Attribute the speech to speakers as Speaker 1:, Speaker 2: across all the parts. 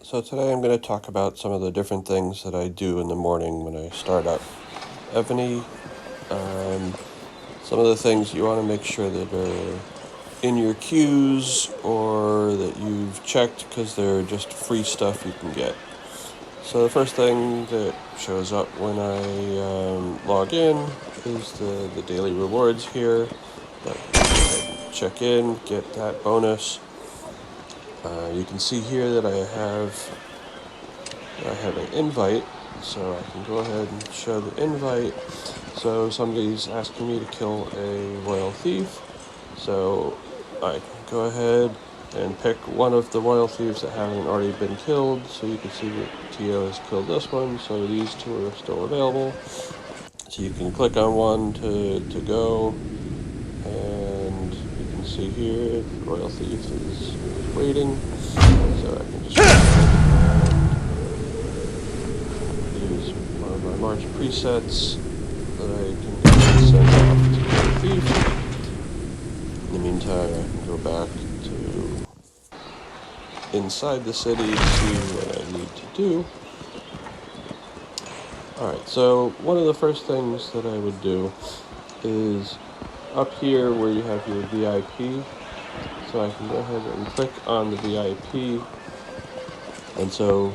Speaker 1: So today I'm going to talk about some of the different things that I do in the morning when I start up Evony. Some of the things you want to make sure that are in your queues or that you've checked because they're just free stuff you can get. So the first thing that shows up when I log in is the daily rewards here. I can check in, get that bonus. You can see here that I have an invite, so I can go ahead and show the invite. So somebody's asking me to kill a royal thief, so I can go ahead and pick one of the royal thieves that haven't already been killed. So you can see that Tio has killed this one, so these two are still available. So you can click on one to go, and you can see here the royal thief is waiting. So I can just use one of my March presets that I can send off to the thief. In the meantime, I can go back to inside the city to see what I need to do. Alright, so one of the first things that I would do is up here where you have your VIP. So I can go ahead and click on the VIP, and so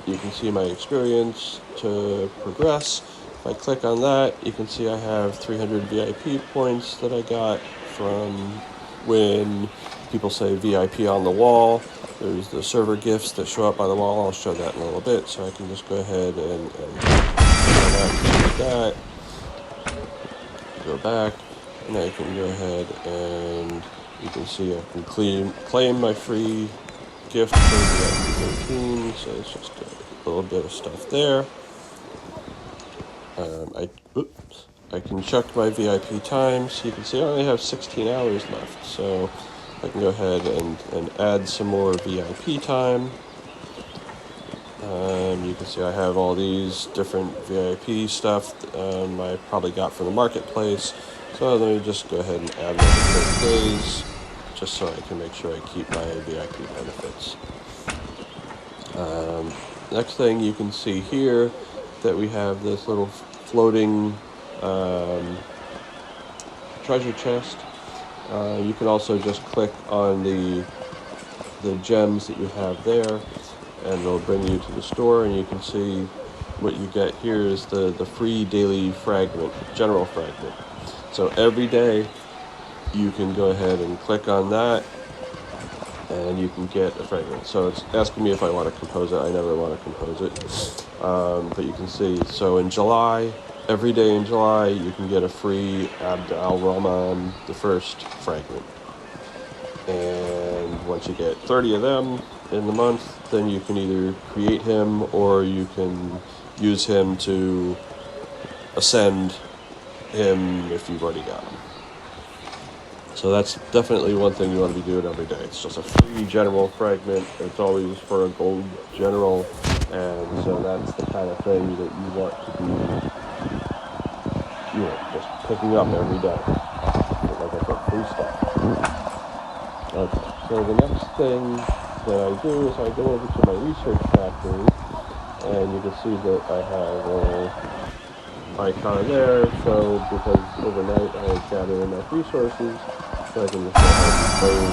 Speaker 1: you can see my experience to progress. If I click on that, you can see I have 300 VIP points that I got from when people say VIP on the wall. There's the server gifts that show up on the wall. I'll show that in a little bit. So I can just go ahead and that. Go back, and I can go ahead and you can see I can claim my free gift for VIP 13. So it's just a little bit of stuff there. I can check my VIP time, so you can see I only have 16 hours left. So I can go ahead and add some more VIP time. You can see I have all these different VIP stuff I probably got from the marketplace. So let me just go ahead and add another 30 days, just so I can make sure I keep my VIP benefits. Next thing you can see here that we have this little floating treasure chest. You can also just click on the gems that you have there, and it'll bring you to the store, and you can see what you get here is the free daily fragment, general fragment. So every day you can go ahead and click on that, and you can get a fragment. So it's asking me if I want to compose it. I never want to compose it. But you can see, so in July, every day in July, you can get a free Abd al-Rahman, the first fragment. And once you get 30 of them in the month, then you can either create him or you can use him to ascend him if you've already got him. So that's definitely one thing you want to be doing every day. It's just a free general fragment. It's always for a gold general, and so that's the kind of thing that you want to be, just picking up every day. Like I said, free stuff. Okay, so the next thing that I do is I go over to my research factory, and you can see that I have a little icon there. So because overnight I have gathered enough resources, so I can just go ahead and claim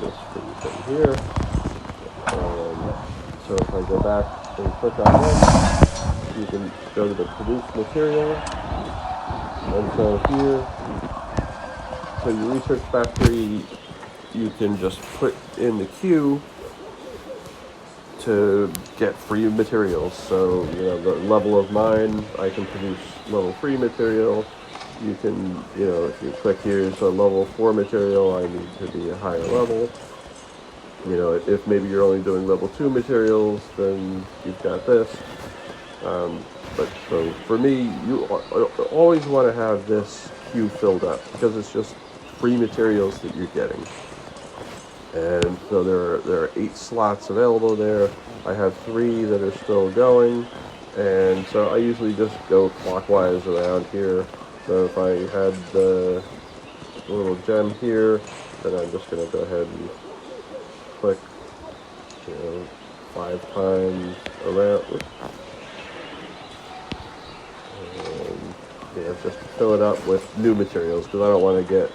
Speaker 1: this free thing here. So if I go back and click on this, you can go to the produce material, and so here, so your research factory, you can just put in the queue to get free materials. So, the level of mine, I can produce level 3 material. You can, if you click here, so level 4 material, I need to be a higher level. If maybe you're only doing level 2 materials, then you've got this. But so for me, you always want to have this queue filled up because it's just free materials that you're getting. And so there are 8 slots available there. I have 3 that are still going, and so I usually just go clockwise around here. So if I had the little gem here, then I'm just going to go ahead and click 5 times around. And, just fill it up with new materials because I don't want to get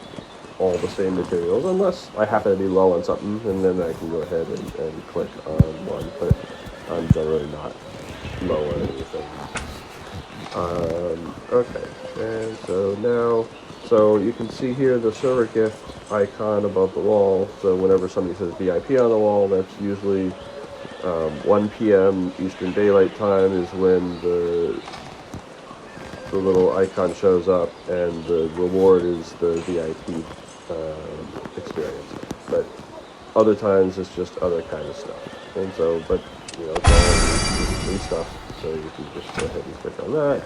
Speaker 1: all the same materials unless I happen to be low on something, and then I can go ahead and click on one, but I'm generally not low on anything. Okay, and so you can see here the server gift icon above the wall. So whenever somebody says VIP on the wall, that's usually 1 p.m. Eastern Daylight Time is when the little icon shows up, and the reward is the VIP experience. But other times it's just other kind of stuff. And so, but it's all free stuff. So you can just go ahead and click on that.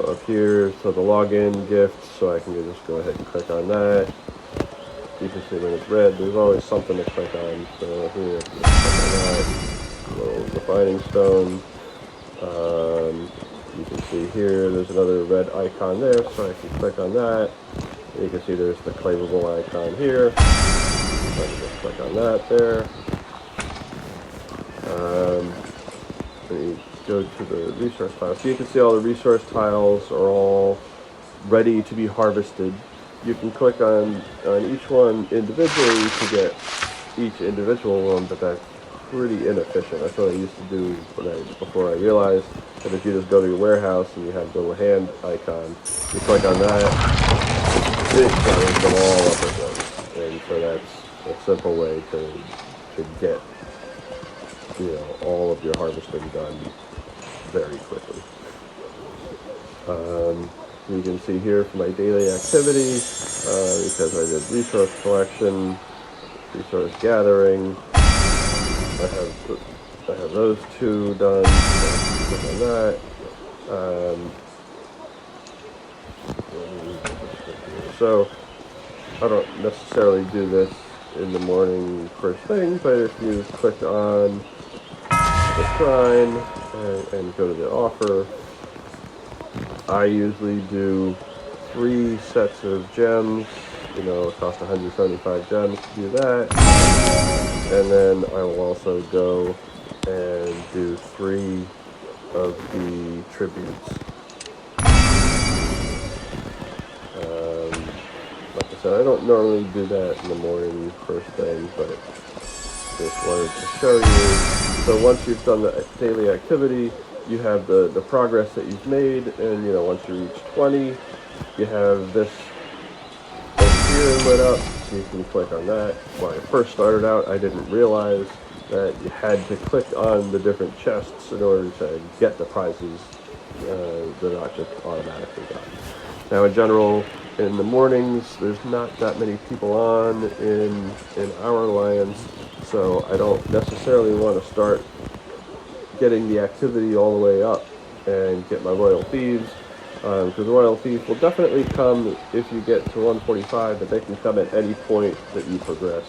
Speaker 1: Up here, so the login gift, so I can just go ahead and click on that. You can see when it's red, there's always something to click on. So here, I can click on that. Little defining stone. You can see here, there's another red icon there, so I can click on that. And you can see there's the claimable icon here. So I can just click on that there. And you go to the resource tiles. So you can see all the resource tiles are all ready to be harvested. You can click on each one individually to get each individual one, but that's pretty inefficient. That's what I used to do before I realized that if you just go to your warehouse and you have the little hand icon, you click on that, it gathers them all up at once. And so that's a simple way to get all of your harvesting done very quickly. You can see here for my daily activity, because I did resource collection, resource gathering, I have those 2 done, so click on that. So I don't necessarily do this in the morning first thing, but if you click on the shrine and go to the offer, I usually do 3 sets of gems. It costs 175 gems to do that. And then I will also go and do 3 of the tributes. Like I said, I don't normally do that in the morning first thing, but just wanted to show you. So once you've done the daily activity, you have the progress that you've made, and once you reach 20, you have this over here lit up, so you can click on that. When I first started out, I didn't realize that you had to click on the different chests in order to get the prizes. They're not just automatically done. Now in general, in the mornings, there's not that many people on in our alliance, so I don't necessarily want to start getting the activity all the way up and get my Royal Thieves, because the Royal Thief will definitely come if you get to 145, but they can come at any point that you progress.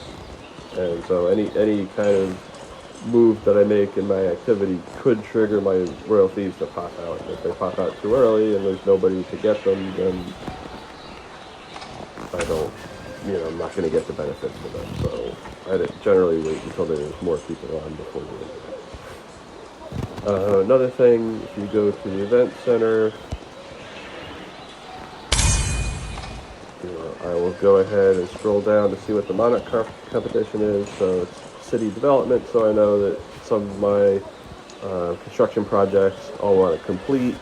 Speaker 1: And so any kind of move that I make in my activity could trigger my Royal Thieves to pop out. And if they pop out too early and there's nobody to get them, then I'm not going to get the benefits for them. So I generally wait until there's more people on before doing that. Another thing, if you go to the event center, I will go ahead and scroll down to see what the Monarch competition is. So it's city development, so I know that some of my construction projects I'll want to complete,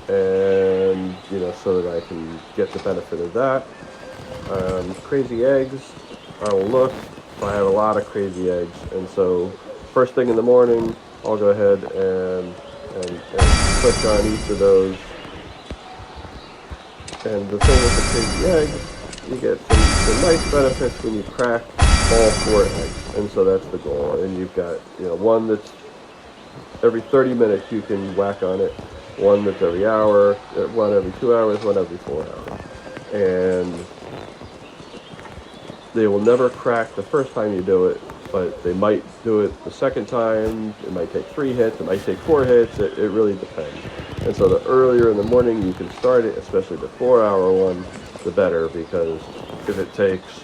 Speaker 1: and so that I can get the benefit of that. Crazy eggs, I will look if I have a lot of crazy eggs, and so first thing in the morning I'll go ahead and click on each of those. And the thing with the crazy eggs, you get some nice benefits when you crack all 4 eggs, and so that's the goal. And you've got one that's every 30 minutes you can whack on it, one that's every hour, one every 2 hours, one every 4 hours, and they will never crack the first time you do it, but they might do it the second time. It might take 3 hits, it might take 4 hits, it really depends. And so the earlier in the morning you can start it, especially the 4-hour one, the better, because if it takes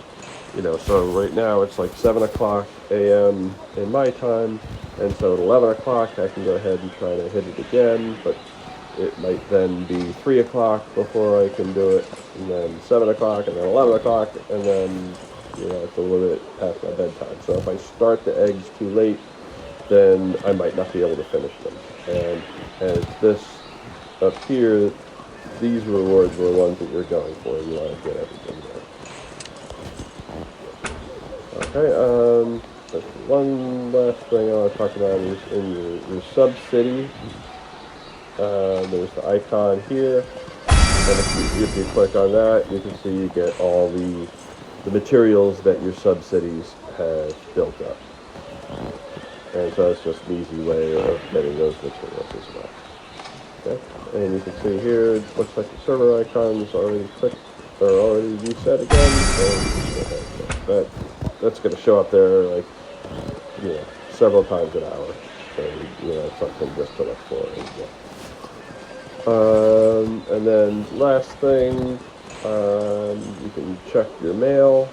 Speaker 1: So right now it's like 7 o'clock a.m. in my time, and so at 11 o'clock I can go ahead and try to hit it again, but it might then be 3 o'clock before I can do it, and then 7 o'clock, and then 11 o'clock, and then, it's a little bit past my bedtime. So if I start the eggs too late, then I might not be able to finish them. And it's this up here, these rewards are the ones that you're going for. You want to get everything there. Okay, one last thing I want to talk about is in your sub-city. There's the icon here, and if you click on that, you can see you get all the materials that your sub-cities have built up. And so it's just an easy way of getting those materials as well. Okay, and you can see here, it looks like the server icon's already clicked, or already reset again, so that's going to show up there like, several times an hour. So, it's something just to look for as well. And then last thing, you can check your mail.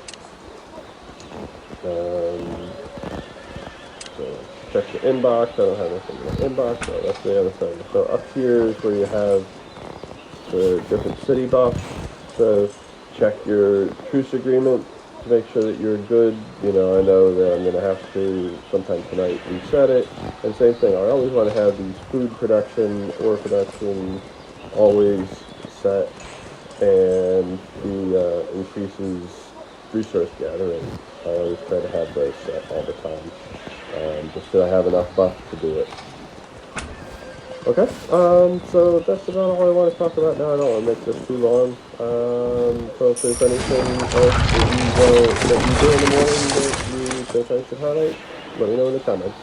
Speaker 1: So check the inbox. I don't have anything in the inbox, so that's the other thing. So up here is where you have the different city buffs. So check your truce agreement to make sure that you're good. I know that I'm going to have to sometime tonight reset it. And same thing, I always want to have these food production, ore production always set, and the increases resource gathering. I always try to have those set all the time, just so I have enough buff to do it. Okay, so that's about all I want to talk about now. I don't want to make this too long. So if there's anything else that you do in the morning that you think I should highlight, let me know in the comments.